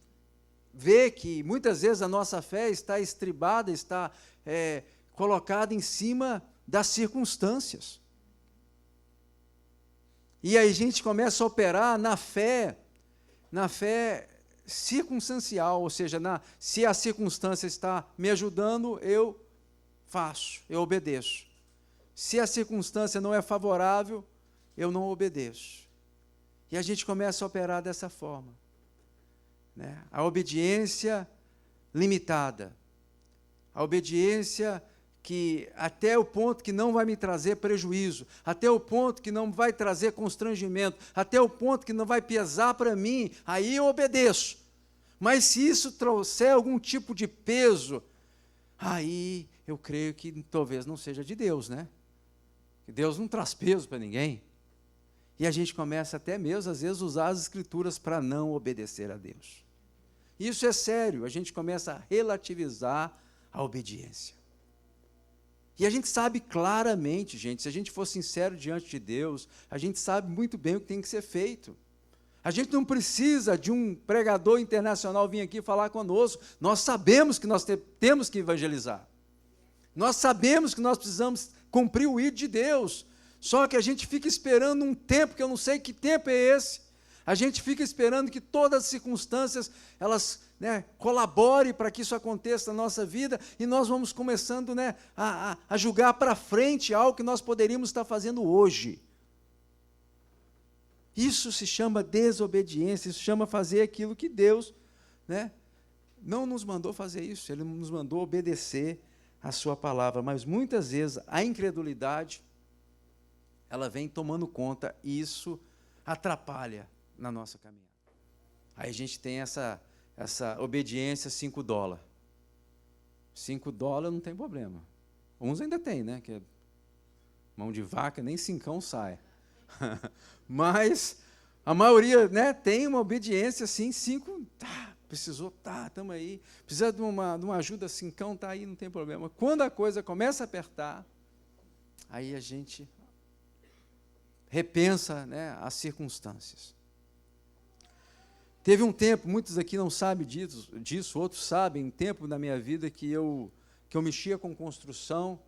vê que muitas vezes a nossa fé está estribada, está colocada em cima das circunstâncias. E aí a gente começa a operar na fé circunstancial, ou seja, se a circunstância está me ajudando, eu faço, eu obedeço. Se a circunstância não é favorável, eu não obedeço. E a gente começa a operar dessa forma. A obediência limitada, a obediência que até o ponto que não vai me trazer prejuízo, até o ponto que não vai trazer constrangimento, até o ponto que não vai pesar para mim, aí eu obedeço. Mas se isso trouxer algum tipo de peso, aí eu creio que talvez não seja de Deus, Que Deus não traz peso para ninguém. E a gente começa até mesmo, às vezes, a usar as Escrituras para não obedecer a Deus. Isso é sério, a gente começa a relativizar a obediência. E a gente sabe claramente, gente, se a gente for sincero diante de Deus, a gente sabe muito bem o que tem que ser feito. A gente não precisa de um pregador internacional vir aqui falar conosco. Nós sabemos que nós temos que evangelizar. Nós sabemos que nós precisamos cumprir o ídolo de Deus. Só que a gente fica esperando um tempo, que eu não sei que tempo é esse. A gente fica esperando que todas as circunstâncias, elas né, colabore para que isso aconteça na nossa vida, e nós vamos começando, né, a julgar para frente algo que nós poderíamos estar fazendo hoje. Isso se chama desobediência, isso chama fazer aquilo que Deus, né, não nos mandou fazer isso, Ele nos mandou obedecer a sua palavra, mas muitas vezes a incredulidade, ela vem tomando conta, e isso atrapalha na nossa caminhada. Aí a gente tem essa obediência $5. $5 não tem problema. Uns ainda tem, né? Que é mão de vaca, nem cincão sai. Mas a maioria, né, tem uma obediência assim, 5, precisou, estamos aí. Precisa de uma ajuda, cincão, está aí, não tem problema. Quando a coisa começa a apertar, aí a gente repensa, né, as circunstâncias. Teve um tempo, muitos aqui não sabem disso, outros sabem, um tempo na minha vida que eu mexia com construção,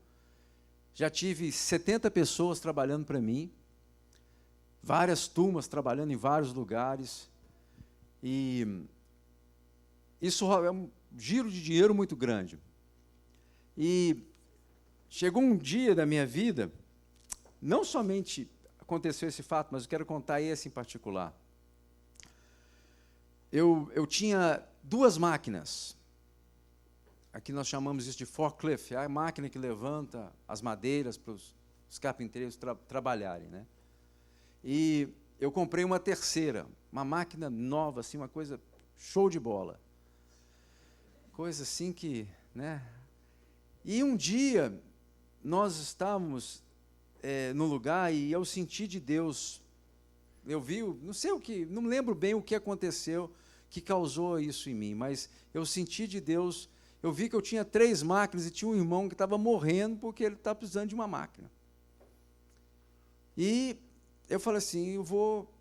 já tive 70 pessoas trabalhando para mim, várias turmas trabalhando em vários lugares, e isso é um giro de dinheiro muito grande. E chegou um dia da minha vida, não somente aconteceu esse fato, mas eu quero contar esse em particular. Eu tinha 2 máquinas, aqui nós chamamos isso de forklift, é a máquina que levanta as madeiras para os carpinteiros trabalharem, né? E eu comprei uma terceira, uma máquina nova, assim, uma coisa show de bola. Coisa assim que, né? E um dia, nós estávamos no lugar e eu senti de Deus, eu vi, não sei o que, não lembro bem o que aconteceu que causou isso em mim, mas eu senti de Deus, eu vi que eu tinha 3 máquinas e tinha um irmão que estava morrendo porque ele estava precisando de uma máquina. E eu falei assim, eu vou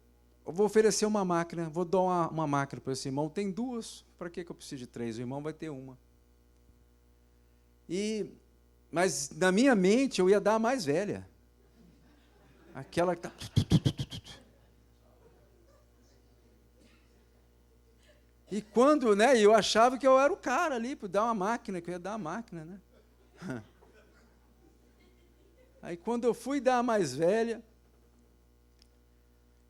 oferecer uma máquina, vou dar uma máquina para esse irmão, tem 2, para que eu preciso de 3? O irmão vai ter uma. Mas na minha mente eu ia dar a mais velha, aquela que está... E quando, né, eu achava que eu era o cara ali, para dar uma máquina, que eu ia dar a máquina, né? Aí quando eu fui dar a mais velha,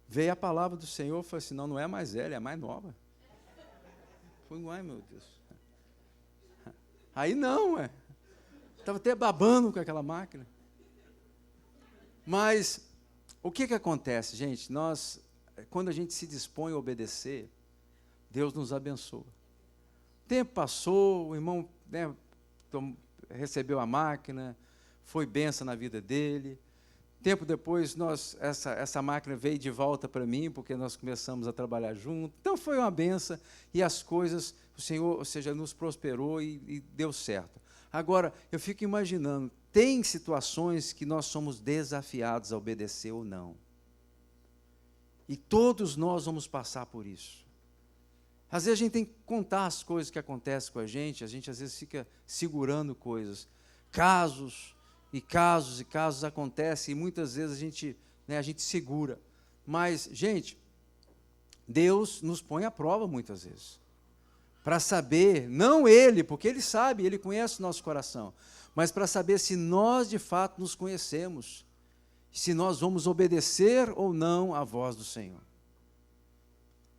veio a palavra do Senhor, eu falei assim, não é mais velha, é mais nova. Falei, ai meu Deus. Aí não, estava até babando com aquela máquina. Mas, o que acontece, gente? Quando a gente se dispõe a obedecer, Deus nos abençoa. O tempo passou, o irmão, né, recebeu a máquina, foi bênção na vida dele. Tempo depois, essa máquina veio de volta para mim, porque nós começamos a trabalhar junto. Então, foi uma bênção, e as coisas, o Senhor, ou seja, nos prosperou e deu certo. Agora, eu fico imaginando, tem situações que nós somos desafiados a obedecer ou não. E todos nós vamos passar por isso. Às vezes a gente tem que contar as coisas que acontecem com a gente às vezes fica segurando coisas. Casos acontecem, e muitas vezes a gente segura. Mas, gente, Deus nos põe à prova muitas vezes, para saber, não Ele, porque Ele sabe, Ele conhece o nosso coração, mas para saber se nós de fato nos conhecemos, se nós vamos obedecer ou não à voz do Senhor.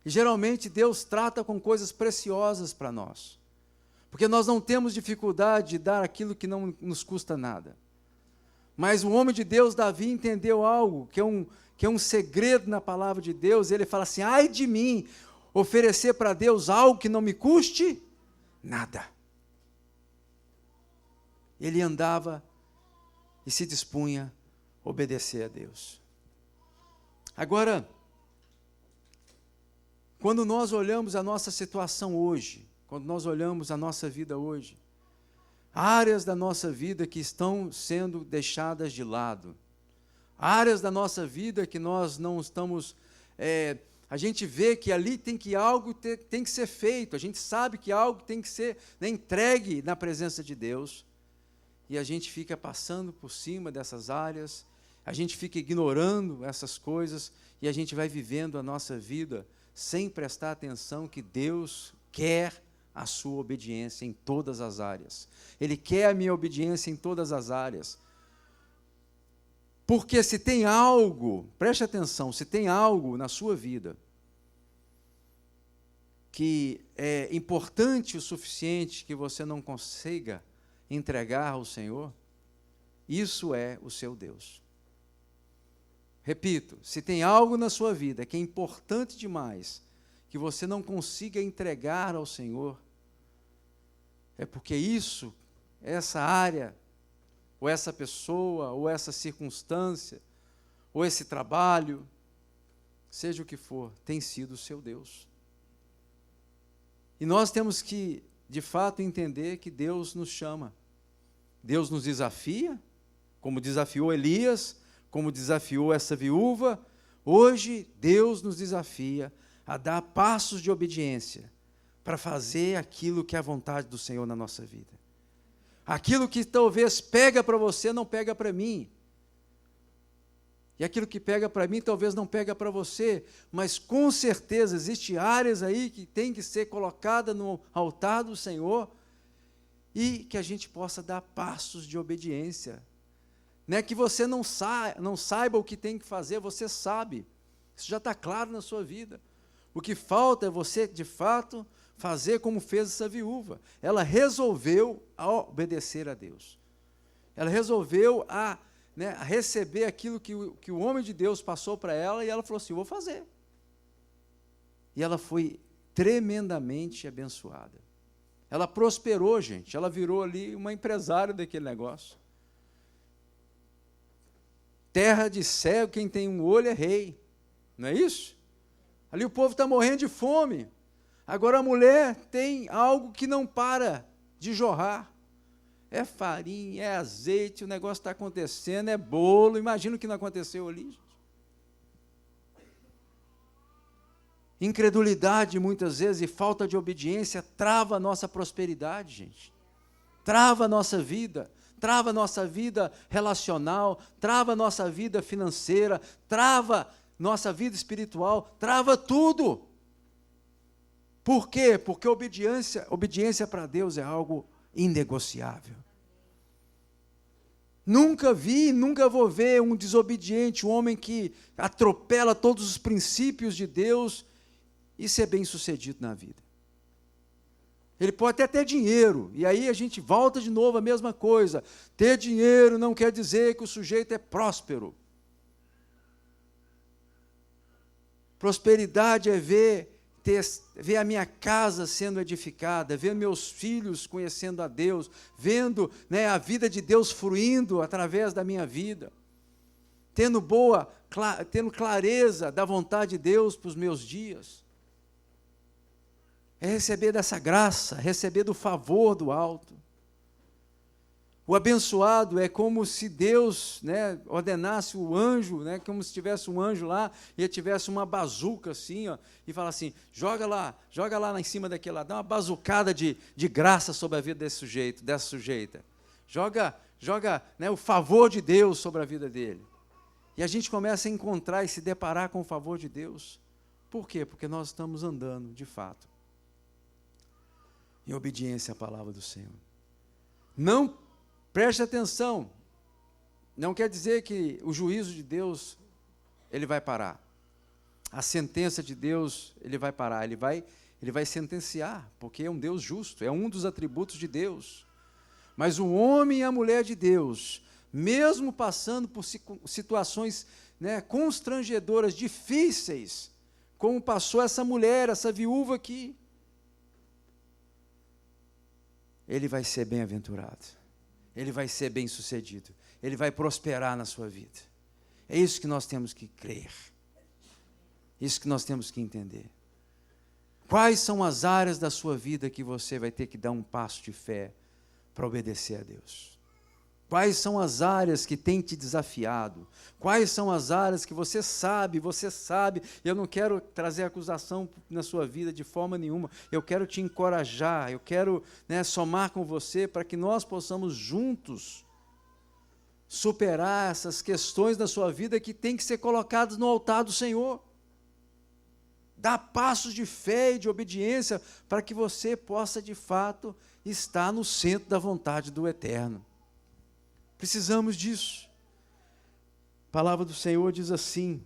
E geralmente Deus trata com coisas preciosas para nós, porque nós não temos dificuldade de dar aquilo que não nos custa nada. Mas o homem de Deus, Davi, entendeu algo, que é um segredo na palavra de Deus. Ele fala assim, ai de mim, oferecer para Deus algo que não me custe nada. Ele andava e se dispunha a obedecer a Deus. Agora, quando nós olhamos a nossa situação hoje, quando nós olhamos a nossa vida hoje, áreas da nossa vida que estão sendo deixadas de lado, áreas da nossa vida que nós não estamos, a gente vê que ali algo tem que ser feito, a gente sabe que algo tem que ser, né, entregue na presença de Deus, e a gente fica passando por cima dessas áreas, a gente fica ignorando essas coisas, e a gente vai vivendo a nossa vida sem prestar atenção que Deus quer a sua obediência em todas as áreas. Ele quer a minha obediência em todas as áreas. Porque se tem algo, preste atenção, se tem algo na sua vida que é importante o suficiente que você não consiga entregar ao Senhor, isso é o seu Deus. Repito, se tem algo na sua vida que é importante demais, que você não consiga entregar ao Senhor, é porque isso, essa área, ou essa pessoa, ou essa circunstância, ou esse trabalho, seja o que for, tem sido o seu Deus. E nós temos que, de fato, entender que Deus nos chama. Deus nos desafia, como desafiou Elias, como desafiou essa viúva. Hoje, Deus nos desafia a dar passos de obediência para fazer aquilo que é a vontade do Senhor na nossa vida. Aquilo que talvez pega para você, não pega para mim. E aquilo que pega para mim, talvez não pega para você. Mas, com certeza, existem áreas aí que tem que ser colocada no altar do Senhor e que a gente possa dar passos de obediência. Não é que você não saiba o que tem que fazer, você sabe. Isso já está claro na sua vida. O que falta é você, de fato, fazer como fez essa viúva. Ela resolveu obedecer a Deus. Ela resolveu a receber aquilo que o homem de Deus passou para ela, e ela falou assim, vou fazer. E ela foi tremendamente abençoada. Ela prosperou, gente. Ela virou ali uma empresária daquele negócio. Terra de cego, quem tem um olho é rei. Não é isso? Ali o povo está morrendo de fome. Agora a mulher tem algo que não para de jorrar. É farinha, é azeite, o negócio está acontecendo, é bolo. Imagina o que não aconteceu ali, gente. Incredulidade, muitas vezes, e falta de obediência trava a nossa prosperidade, gente. Trava a nossa vida. Trava a nossa vida relacional, trava a nossa vida financeira, trava nossa vida espiritual, trava tudo. Por quê? Porque obediência para Deus é algo inegociável. Nunca vi, nunca vou ver um desobediente, um homem que atropela todos os princípios de Deus e ser bem-sucedido na vida. Ele pode até ter dinheiro, e aí a gente volta de novo à mesma coisa. Ter dinheiro não quer dizer que o sujeito é próspero. Prosperidade é ver a minha casa sendo edificada, ver meus filhos conhecendo a Deus, vendo a vida de Deus fluindo através da minha vida, tendo clareza da vontade de Deus para os meus dias. É receber dessa graça, receber do favor do alto. O abençoado é como se Deus ordenasse o anjo, como se tivesse um anjo lá, e ele tivesse uma bazuca assim, e fala assim, joga lá em cima daquele lá, dá uma bazucada de graça sobre a vida desse sujeito, dessa sujeita. Joga o favor de Deus sobre a vida dele. E a gente começa a encontrar e se deparar com o favor de Deus. Por quê? Porque nós estamos andando, de fato, em obediência à palavra do Senhor. Não, preste atenção, não quer dizer que o juízo de Deus, ele vai parar. A sentença de Deus, ele vai parar, ele vai sentenciar, porque é um Deus justo, é um dos atributos de Deus. Mas o homem e a mulher de Deus, mesmo passando por situações constrangedoras, difíceis, como passou essa mulher, essa viúva aqui, ele vai ser bem-aventurado, ele vai ser bem-sucedido, ele vai prosperar na sua vida. É isso que nós temos que crer, isso que nós temos que entender. Quais são as áreas da sua vida que você vai ter que dar um passo de fé para obedecer a Deus? Quais são as áreas que têm te desafiado? Quais são as áreas que você sabe, eu não quero trazer acusação na sua vida de forma nenhuma, eu quero te encorajar, eu quero somar com você para que nós possamos juntos superar essas questões da sua vida que têm que ser colocadas no altar do Senhor. Dá passos de fé e de obediência para que você possa, de fato, estar no centro da vontade do Eterno. Precisamos disso. A palavra do Senhor diz assim: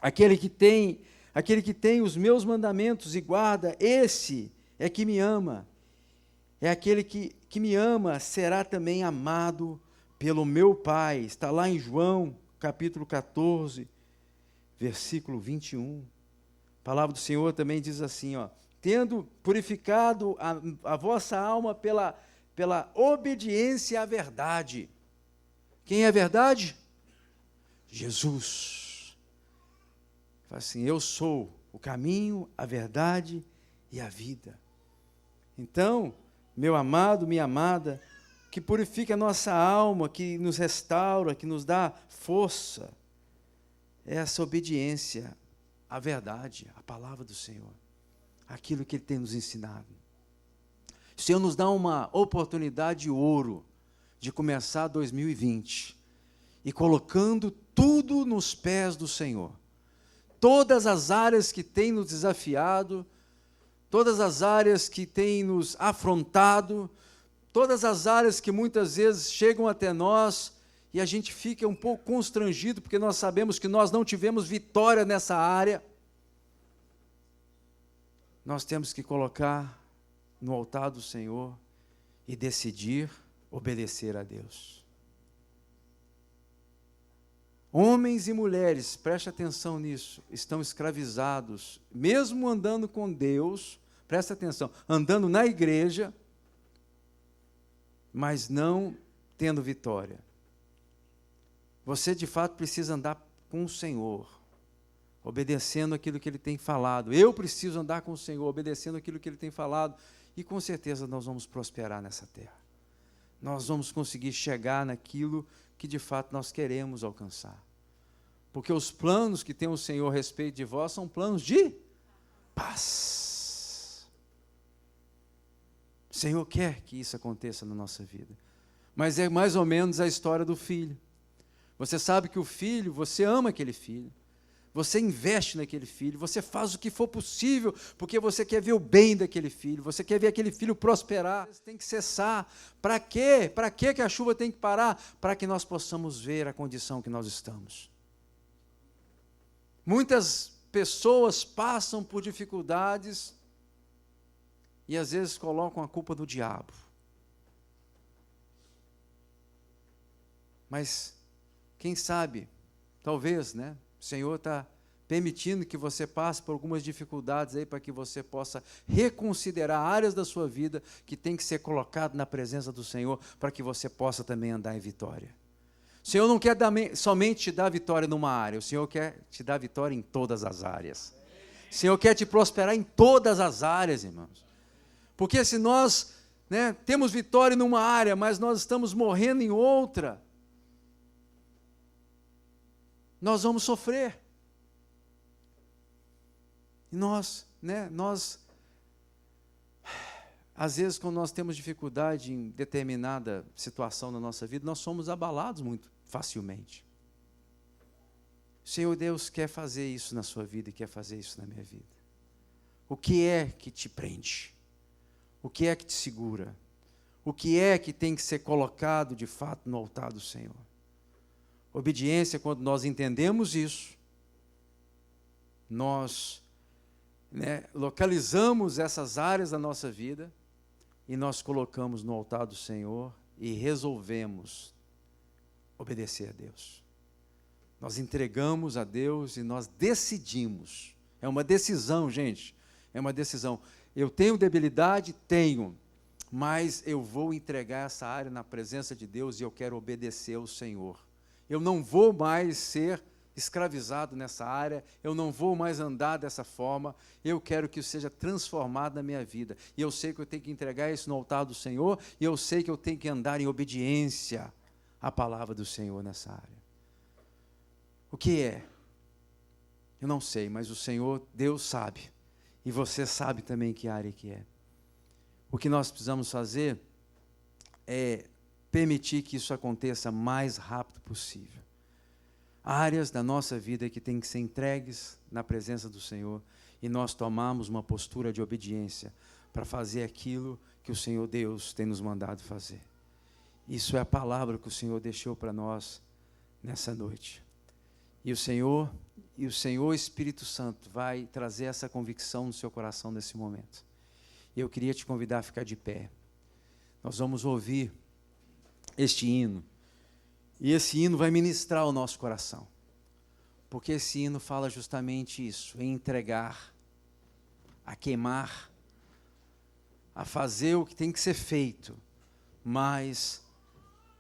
aquele que tem os meus mandamentos e guarda, esse é que me ama. É aquele que me ama, será também amado pelo meu Pai. Está lá em João, capítulo 14, versículo 21. A palavra do Senhor também diz assim, tendo purificado a vossa alma pela obediência à verdade. Quem é a verdade? Jesus. Fala assim, eu sou o caminho, a verdade e a vida. Então, meu amado, minha amada, que purifica a nossa alma, que nos restaura, que nos dá força, é essa obediência à verdade, à palavra do Senhor, aquilo que Ele tem nos ensinado. O Senhor nos dá uma oportunidade de ouro de começar 2020 e colocando tudo nos pés do Senhor. Todas as áreas que têm nos desafiado, todas as áreas que têm nos afrontado, todas as áreas que muitas vezes chegam até nós e a gente fica um pouco constrangido porque nós sabemos que nós não tivemos vitória nessa área. Nós temos que colocar no altar do Senhor e decidir obedecer a Deus. Homens e mulheres, preste atenção nisso, estão escravizados, mesmo andando com Deus, preste atenção, andando na igreja, mas não tendo vitória. Você, de fato, precisa andar com o Senhor, obedecendo aquilo que Ele tem falado. Eu preciso andar com o Senhor, obedecendo aquilo que Ele tem falado, e com certeza nós vamos prosperar nessa terra. Nós vamos conseguir chegar naquilo que, de fato, nós queremos alcançar. Porque os planos que tem o Senhor a respeito de vós são planos de paz. O Senhor quer que isso aconteça na nossa vida. Mas é mais ou menos a história do filho. Você sabe que o filho, você ama aquele filho, você investe naquele filho, você faz o que for possível, porque você quer ver o bem daquele filho, você quer ver aquele filho prosperar. Tem que cessar. Para quê? Para quê que a chuva tem que parar? Para que nós possamos ver a condição que nós estamos. Muitas pessoas passam por dificuldades e às vezes colocam a culpa do diabo. Mas, quem sabe, talvez, o Senhor está permitindo que você passe por algumas dificuldades aí para que você possa reconsiderar áreas da sua vida que tem que ser colocado na presença do Senhor para que você possa também andar em vitória. O Senhor não quer somente te dar vitória numa área, o Senhor quer te dar vitória em todas as áreas. O Senhor quer te prosperar em todas as áreas, irmãos. Porque se nós temos vitória numa área, mas nós estamos morrendo em outra, nós vamos sofrer. E nós, às vezes, quando nós temos dificuldade em determinada situação na nossa vida, nós somos abalados muito facilmente. O Senhor Deus quer fazer isso na sua vida e quer fazer isso na minha vida. O que é que te prende? O que é que te segura? O que é que tem que ser colocado de fato no altar do Senhor? Obediência, quando nós entendemos isso, nós localizamos essas áreas da nossa vida e nós colocamos no altar do Senhor e resolvemos obedecer a Deus. Nós entregamos a Deus e nós decidimos. É uma decisão, gente. É uma decisão. Eu tenho debilidade? Tenho. Mas eu vou entregar essa área na presença de Deus e eu quero obedecer ao Senhor. Eu não vou mais ser escravizado nessa área, eu não vou mais andar dessa forma, eu quero que isso seja transformado na minha vida. E eu sei que eu tenho que entregar isso no altar do Senhor, e eu sei que eu tenho que andar em obediência à palavra do Senhor nessa área. O que é? Eu não sei, mas o Senhor, Deus sabe, e você sabe também que área que é. O que nós precisamos fazer é permitir que isso aconteça o mais rápido possível. áreas da nossa vida que têm que ser entregues na presença do Senhor e nós tomarmos uma postura de obediência para fazer aquilo que o Senhor Deus tem nos mandado fazer. Isso é a palavra que o Senhor deixou para nós nessa noite. E o Senhor Espírito Santo vai trazer essa convicção no seu coração nesse momento. E eu queria te convidar a ficar de pé. Nós vamos ouvir este hino. E esse hino vai ministrar o nosso coração. Porque esse hino fala justamente isso, em entregar, a queimar, a fazer o que tem que ser feito, mas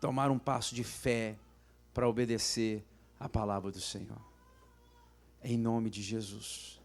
tomar um passo de fé para obedecer a palavra do Senhor. Em nome de Jesus.